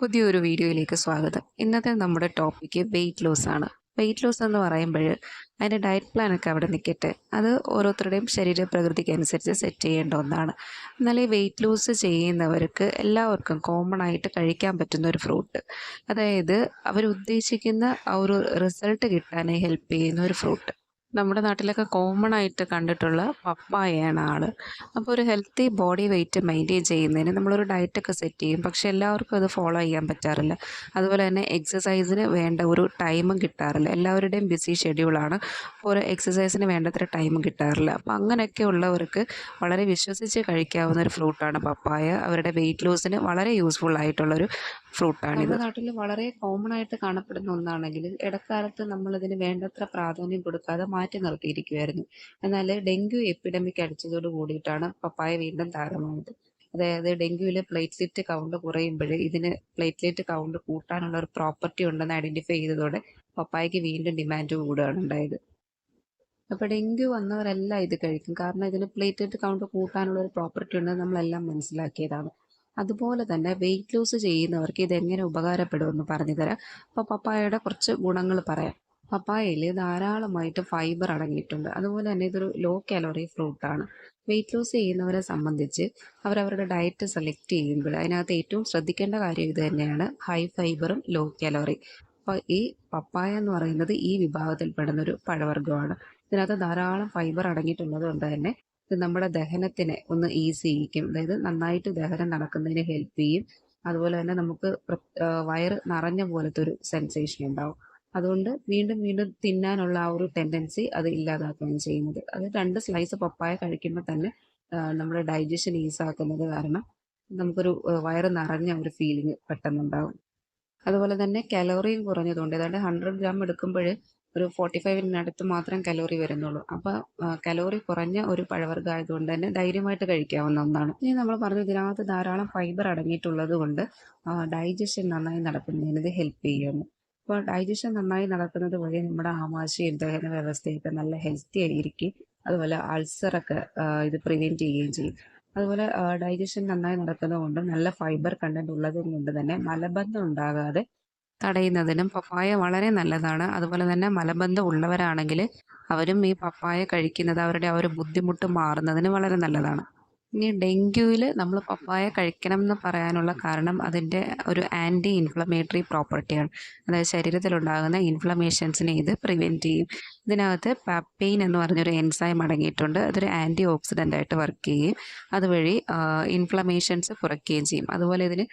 പുതിയൊരു വീഡിയോയിലേക്ക് സ്വാഗതം. ഇന്നത്തെ നമ്മുടെ ടോപ്പിക്ക് വെയിറ്റ് ലോസ് ആണ്. വെയിറ്റ് ലോസ് എന്ന് പറയുമ്പോൾ അതിൻ്റെ ഡയറ്റ് പ്ലാനൊക്കെ അവിടെ നിൽക്കട്ടെ. അത് ഓരോരുത്തരുടെയും ശരീരപ്രകൃതിക്ക് അനുസരിച്ച് സെറ്റ് ചെയ്യേണ്ട ഒന്നാണ്. എന്നാൽ ഈ വെയിറ്റ് ലോസ് ചെയ്യുന്നവർക്ക് എല്ലാവർക്കും കോമൺ ആയിട്ട് കഴിക്കാൻ പറ്റുന്ന ഒരു ഫ്രൂട്ട്, അതായത് അവരുദ്ദേശിക്കുന്ന ആ ഒരു റിസൾട്ട് കിട്ടാനായി ഹെൽപ്പ് ചെയ്യുന്ന ഒരു ഫ്രൂട്ട്, നമ്മുടെ നാട്ടിലൊക്കെ കോമൺ ആയിട്ട് കണ്ടിട്ടുള്ള പപ്പായയാണ് ആൾ. അപ്പോൾ ഒരു ഹെൽത്തി ബോഡി വെയ്റ്റ് മെയിൻറ്റെയിൻ ചെയ്യുന്നതിന് നമ്മളൊരു ഡയറ്റൊക്കെ സെറ്റ് ചെയ്യും, പക്ഷേ എല്ലാവർക്കും അത് ഫോളോ ചെയ്യാൻ പറ്റാറില്ല. അതുപോലെ തന്നെ എക്സസൈസിന് വേണ്ട ഒരു ടൈമും കിട്ടാറില്ല. എല്ലാവരുടെയും ബിസി ഷെഡ്യൂളാണ്. ഒരു എക്സസൈസിന് വേണ്ടത്ര ടൈമും കിട്ടാറില്ല. അപ്പോൾ അങ്ങനെയൊക്കെ ഉള്ളവർക്ക് വളരെ വിശ്വസിച്ച് കഴിക്കാവുന്ന ഒരു ഫ്രൂട്ടാണ് പപ്പായ. അവരുടെ വെയിറ്റ് ലോസിന് വളരെ യൂസ്ഫുൾ ആയിട്ടുള്ളൊരു ഫ്രൂട്ടാണിത്. നമ്മുടെ നാട്ടിൽ വളരെ കോമൺ ആയിട്ട് കാണപ്പെടുന്ന ഒന്നാണെങ്കിലും ഇടക്കാലത്ത് നമ്മളിതിന് വേണ്ടത്ര പ്രാധാന്യം കൊടുക്കാതെ മാറ്റി നിർത്തിയിരിക്കുമായിരുന്നു. എന്നാൽ ഡെങ്കു എപ്പിഡമിക് അടിച്ചതോട് കൂടിയിട്ടാണ് പപ്പായ വീണ്ടും താരമായത്. അതായത് ഡെങ്കുവിൽ പ്ലേറ്റ്ലെറ്റ് കൗണ്ട് കുറയുമ്പോൾ ഇതിന് പ്ലേറ്റ്ലെറ്റ് കൗണ്ട് കൂട്ടാനുള്ള ഒരു പ്രോപ്പർട്ടി ഉണ്ടെന്ന് ഐഡന്റിഫൈ ചെയ്തതോടെ പപ്പായക്ക് വീണ്ടും ഡിമാൻഡ് കൂടുകയാണ് ഉണ്ടായത്. അപ്പോൾ ഡെങ്കു വന്നവരെല്ലാം ഇത് കഴിക്കും, കാരണം ഇതിന് പ്ലേറ്റ്ലെറ്റ് കൗണ്ട് കൂട്ടാനുള്ള ഒരു പ്രോപ്പർട്ടി ഉണ്ടെന്ന് നമ്മളെല്ലാം മനസ്സിലാക്കിയതാണ്. അതുപോലെ തന്നെ വെയിറ്റ് ലോസ് ചെയ്യുന്നവർക്ക് ഇതെങ്ങനെ ഉപകാരപ്പെടുമെന്ന് പറഞ്ഞു തരാം. അപ്പോൾ പപ്പായയുടെ കുറച്ച് ഗുണങ്ങൾ പറയാം. പപ്പായയിൽ ധാരാളമായിട്ട് ഫൈബർ അടങ്ങിയിട്ടുണ്ട്. അതുപോലെ തന്നെ ഇതൊരു ലോ കാലോറി ഫ്രൂട്ടാണ്. വെയിറ്റ് ലോസ് ചെയ്യുന്നവരെ സംബന്ധിച്ച് അവരവരുടെ ഡയറ്റ് സെലക്ട് ചെയ്യുമ്പോൾ അതിനകത്ത് ഏറ്റവും ശ്രദ്ധിക്കേണ്ട കാര്യം ഇത് തന്നെയാണ്: ഹൈ ഫൈബറും ലോ കാലോറി. അപ്പോൾ ഈ പപ്പായ എന്ന് പറയുന്നത് ഈ വിഭാഗത്തിൽപ്പെടുന്നൊരു പഴവർഗ്ഗമാണ്. ഇതിനകത്ത് ധാരാളം ഫൈബർ അടങ്ങിയിട്ടുള്ളത് കൊണ്ട് തന്നെ ഇത് നമ്മുടെ ദഹനത്തിനെ ഒന്ന് ഈസി ചെയ്യിക്കും. അതായത് നന്നായിട്ട് ദഹനം നടക്കുന്നതിന് ഹെൽപ്പ് ചെയ്യും. അതുപോലെ തന്നെ നമുക്ക് വയറ് നിറഞ്ഞ പോലത്തെ ഒരു സെൻസേഷൻ ഉണ്ടാവും. അതുകൊണ്ട് വീണ്ടും വീണ്ടും തിന്നാനുള്ള ആ ഒരു ടെൻഡൻസി അത് ഇല്ലാതാക്കുകയാണ് ചെയ്യുന്നത്. അത് 2 സ്ലൈസ് പപ്പായ കഴിക്കുമ്പോൾ തന്നെ നമ്മുടെ ഡൈജഷൻ ഈസാക്കുന്നത് കാരണം നമുക്കൊരു വയറ് നിറഞ്ഞ ഒരു ഫീലിംഗ് പെട്ടെന്നുണ്ടാകും. അതുപോലെ തന്നെ കലോറിയും കുറഞ്ഞതുകൊണ്ട് ഏതാണ്ട് 100 ഗ്രാം എടുക്കുമ്പോൾ ഒരു 45-നടുത്ത് മാത്രം കലോറി വരുന്നുള്ളൂ. അപ്പോൾ കലോറി കുറഞ്ഞ ഒരു പഴവർഗ്ഗം ആയതുകൊണ്ട് തന്നെ ധൈര്യമായിട്ട് കഴിക്കാവുന്ന ഒന്നാണ്. ഇനി നമ്മൾ പറഞ്ഞു, ഇതിനകത്ത് ധാരാളം ഫൈബർ അടങ്ങിയിട്ടുള്ളത് കൊണ്ട് ഡൈജഷൻ നന്നായി നടക്കുന്നതിന് ഇത് ഹെൽപ്പ് ചെയ്യുന്നു. അപ്പോൾ ഡൈജഷൻ നന്നായി നടക്കുന്നത് വഴി നമ്മുടെ ആമാശയം, ദഹന വ്യവസ്ഥയൊക്കെ നല്ല ഹെൽത്തി ആയിരിക്കും. അതുപോലെ അൾസറൊക്കെ ഇത് പ്രിവെൻറ്റ് ചെയ്യുകയും ചെയ്യും. അതുപോലെ ഡൈജഷൻ നന്നായി നടക്കുന്നത് കൊണ്ടും നല്ല ഫൈബർ കണ്ടന്റ് ഉള്ളത് കൊണ്ട് തന്നെ മലബന്ധം ഉണ്ടാകാതെ തടയുന്നതിനും പപ്പായ വളരെ നല്ലതാണ്. അതുപോലെ തന്നെ മലബന്ധം ഉള്ളവരാണെങ്കിൽ അവരും ഈ പപ്പായ കഴിക്കുന്നത് അവരുടെ ആ ഒരു ബുദ്ധിമുട്ട് മാറുന്നതിന് വളരെ നല്ലതാണ്. ഇനി ഡെങ്കുവിൽ നമ്മൾ പപ്പായ കഴിക്കണം എന്ന് പറയാനുള്ള കാരണം അതിൻ്റെ ഒരു ആൻറ്റി ഇൻഫ്ലമേറ്ററി പ്രോപ്പർട്ടിയാണ്. അതായത് ശരീരത്തിലുണ്ടാകുന്ന ഇൻഫ്ലമേഷൻസിനെ ഇത് പ്രിവെൻറ്റ് ചെയ്യും. ഇതിനകത്ത് പാപ്പെയിൻ എന്ന് പറഞ്ഞൊരു എൻസൈം അടങ്ങിയിട്ടുണ്ട്. അതൊരു ആൻറ്റി ഓക്സിഡൻ്റ് ആയിട്ട് വർക്ക് ചെയ്യും. അതുവഴി ഇൻഫ്ലമേഷൻസ് കുറയ്ക്കുകയും ചെയ്യും. അതുപോലെ ഇതിന്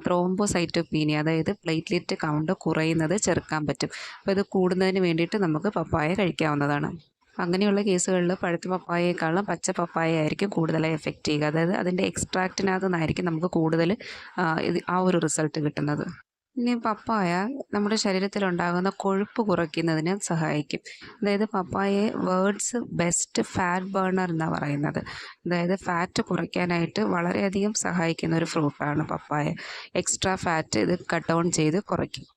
ത്രോംബോസൈറ്റോപീനിയ, അതായത് പ്ലേറ്റ്ലെറ്റ് കൗണ്ട് കുറയുന്നത് ചെറുക്കാൻ പറ്റും. അപ്പോൾ ഇത് കൂടുന്നതിന് വേണ്ടിയിട്ട് നമുക്ക് പപ്പായ കഴിക്കാവുന്നതാണ്. അങ്ങനെയുള്ള കേസുകളിൽ പഴുത്ത പപ്പായയേക്കാളും പച്ച പപ്പായ ആയിരിക്കും കൂടുതലായി എഫക്റ്റ് ചെയ്യുക. അതായത് അതിൻ്റെ എക്സ്ട്രാക്റ്റിനകത്തു നിന്നായിരിക്കും നമുക്ക് കൂടുതൽ ആ ഒരു റിസൾട്ട് കിട്ടുന്നത്. ഇനി പപ്പായ നമ്മുടെ ശരീരത്തിലുണ്ടാകുന്ന കൊഴുപ്പ് കുറയ്ക്കുന്നതിന് സഹായിക്കും. അതായത് പപ്പായയെ വേർഡ്സ് ബെസ്റ്റ് ഫാറ്റ് ബേർണർ എന്നാണ് പറയുന്നത്. അതായത് ഫാറ്റ് കുറയ്ക്കാനായിട്ട് വളരെയധികം സഹായിക്കുന്ന ഒരു ഫ്രൂട്ടാണ് പപ്പായ. എക്സ്ട്രാ ഫാറ്റ് ഇത് കട്ട് ഡൗൺ ചെയ്ത് കുറയ്ക്കും.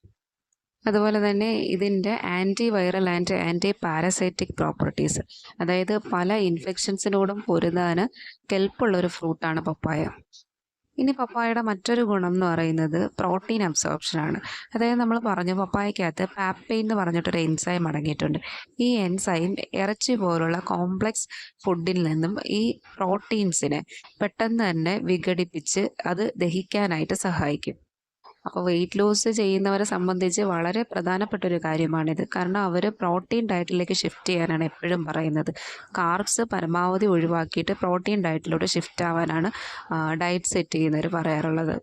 അതുപോലെ തന്നെ ഇതിൻ്റെ antiviral and antiparasitic properties, അതായത് പല ഇൻഫെക്ഷൻസിനോടും പൊരുതാൻ കെൽപ്പുള്ള ഒരു ഫ്രൂട്ടാണ് പപ്പായ. ഇനി പപ്പായയുടെ മറ്റൊരു ഗുണം എന്ന് പറയുന്നത് പ്രോട്ടീൻ അബ്സോർപ്ഷനാണ്. അതായത് നമ്മൾ പറഞ്ഞു, പപ്പായക്കകത്ത് പാപ്പെയിൻ എന്ന് പറഞ്ഞിട്ടൊരു എൻസൈം അടങ്ങിയിട്ടുണ്ട്. ഈ എൻസൈം ഇറച്ചി പോലുള്ള കോംപ്ലക്സ് ഫുഡിൽ നിന്നും ഈ പ്രോട്ടീൻസിനെ പെട്ടെന്ന് തന്നെ വിഘടിപ്പിച്ച് അത് ദഹിക്കാനായിട്ട് സഹായിക്കും. അപ്പോൾ വെയിറ്റ് ലോസ് ചെയ്യുന്നവരെ സംബന്ധിച്ച് വളരെ പ്രധാനപ്പെട്ട ഒരു കാര്യമാണിത്. കാരണം അവർ പ്രോട്ടീൻ ഡയറ്റിലേക്ക് ഷിഫ്റ്റ് ചെയ്യാനാണ് എപ്പോഴും പറയുന്നത്. കാർബ്സ് പരമാവധി ഒഴിവാക്കിയിട്ട് പ്രോട്ടീൻ ഡയറ്റിലോട്ട് ഷിഫ്റ്റ് ആവാനാണ് ഡയറ്റ് സെറ്റ് ചെയ്യുന്നവർ പറയാറുള്ളത്.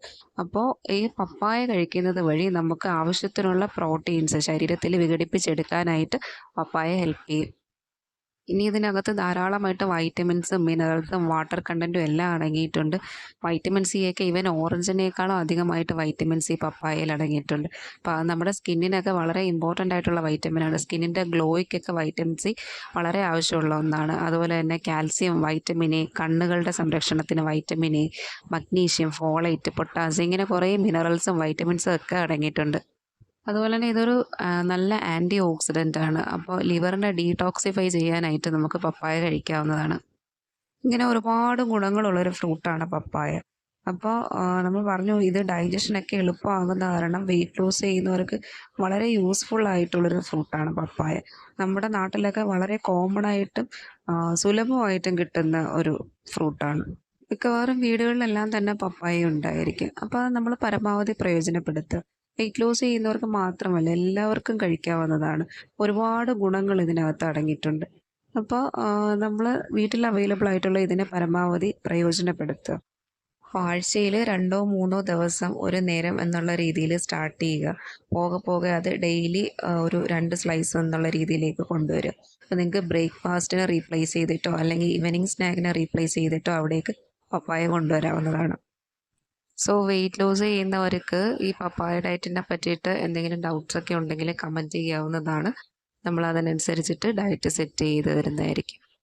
അപ്പോൾ ഈ പപ്പായ കഴിക്കുന്നത് വഴി നമുക്ക് ആവശ്യത്തിനുള്ള പ്രോട്ടീൻസ് ശരീരത്തിൽ വിഘടിപ്പിച്ചെടുക്കാനായിട്ട് പപ്പായ ഹെൽപ്പ് ചെയ്യും. ഇനി ഇതിനകത്ത് ധാരാളമായിട്ട് വൈറ്റമിൻസും മിനറൽസും വാട്ടർ കണ്ടൻറ്റും എല്ലാം അടങ്ങിയിട്ടുണ്ട്. വൈറ്റമിൻ സി ഒക്കെ ഈവൻ ഓറഞ്ചിനേക്കാളും അധികമായിട്ട് വൈറ്റമിൻ സി പപ്പായയിൽ അടങ്ങിയിട്ടുണ്ട്. അപ്പോൾ നമ്മുടെ സ്കിന്നിനൊക്കെ വളരെ ഇമ്പോർട്ടൻ്റ് ആയിട്ടുള്ള വൈറ്റമിനാണ്. സ്കിന്നിൻ്റെ ഗ്ലോയ്ക്കൊക്കെ വൈറ്റമിൻ സി വളരെ ആവശ്യമുള്ള ഒന്നാണ്. അതുപോലെ തന്നെ കാൽസ്യം, വൈറ്റമിൻ എ, കണ്ണുകളുടെ സംരക്ഷണത്തിന് vitamin A, magnesium, folate, potassium, ഇങ്ങനെ കുറേ മിനറൽസും വൈറ്റമിൻസും ഒക്കെ അടങ്ങിയിട്ടുണ്ട്. അതുപോലെ തന്നെ ഇതൊരു നല്ല ആൻറ്റി ഓക്സിഡൻ്റ് ആണ്. അപ്പോൾ ലിവറിനെ ഡീടോക്സിഫൈ ചെയ്യാനായിട്ട് നമുക്ക് പപ്പായ കഴിക്കാവുന്നതാണ്. ഇങ്ങനെ ഒരുപാട് ഗുണങ്ങളുള്ളൊരു ഫ്രൂട്ടാണ് പപ്പായ. അപ്പോൾ നമ്മൾ പറഞ്ഞു ഇത് ഡൈജഷനൊക്കെ എളുപ്പമാകുന്ന കാരണം വെയിറ്റ് ലോസ് ചെയ്യുന്നവർക്ക് വളരെ യൂസ്ഫുൾ ആയിട്ടുള്ളൊരു ഫ്രൂട്ടാണ് പപ്പായ. നമ്മുടെ നാട്ടിലൊക്കെ വളരെ കോമൺ ആയിട്ടും സുലഭമായിട്ടും കിട്ടുന്ന ഒരു ഫ്രൂട്ടാണ്. മിക്കവാറും വീടുകളിലെല്ലാം തന്നെ പപ്പായ ഉണ്ടായിരിക്കും. അപ്പോൾ അത് നമ്മൾ പരമാവധി പ്രയോജനപ്പെടുത്തുക. വെയിറ്റ് ലോസ് ചെയ്യുന്നവർക്ക് മാത്രമല്ല എല്ലാവർക്കും കഴിക്കാവുന്നതാണ്. ഒരുപാട് ഗുണങ്ങൾ ഇതിനകത്ത് അടങ്ങിയിട്ടുണ്ട്. അപ്പോൾ നമ്മൾ വീട്ടിൽ അവൈലബിൾ ആയിട്ടുള്ള ഇതിനെ പരമാവധി പ്രയോജനപ്പെടുത്തുക. ആഴ്ചയിൽ 2 3 ദിവസം ഒരു നേരം എന്നുള്ള രീതിയിൽ സ്റ്റാർട്ട് ചെയ്യുക. പോകെ പോകെ അത് ഡെയിലി ഒരു 2 സ്ലൈസ് എന്നുള്ള രീതിയിലേക്ക് കൊണ്ടുവരിക. അപ്പോൾ നിങ്ങൾക്ക് ബ്രേക്ക്ഫാസ്റ്റിനെ റീപ്ലേസ് ചെയ്തിട്ടോ അല്ലെങ്കിൽ ഈവനിങ് സ്നാക്കിനെ റീപ്ലേസ് ചെയ്തിട്ടോ അവിടേക്ക് പപ്പായ കൊണ്ടുവരാവുന്നതാണ്. സോ വെയിറ്റ് ലോസ് ചെയ്യുന്നവർക്ക് ഈ പപ്പായ ഡയറ്റിനെ പറ്റിയിട്ട് എന്തെങ്കിലും ഡൗട്ട്സ് ഒക്കെ ഉണ്ടെങ്കിൽ കമൻറ്റ് ചെയ്യാവുന്നതാണ്. നമ്മൾ അതിനനുസരിച്ചിട്ട് ഡയറ്റ് സെറ്റ് ചെയ്ത് തരുന്നതായിരിക്കും.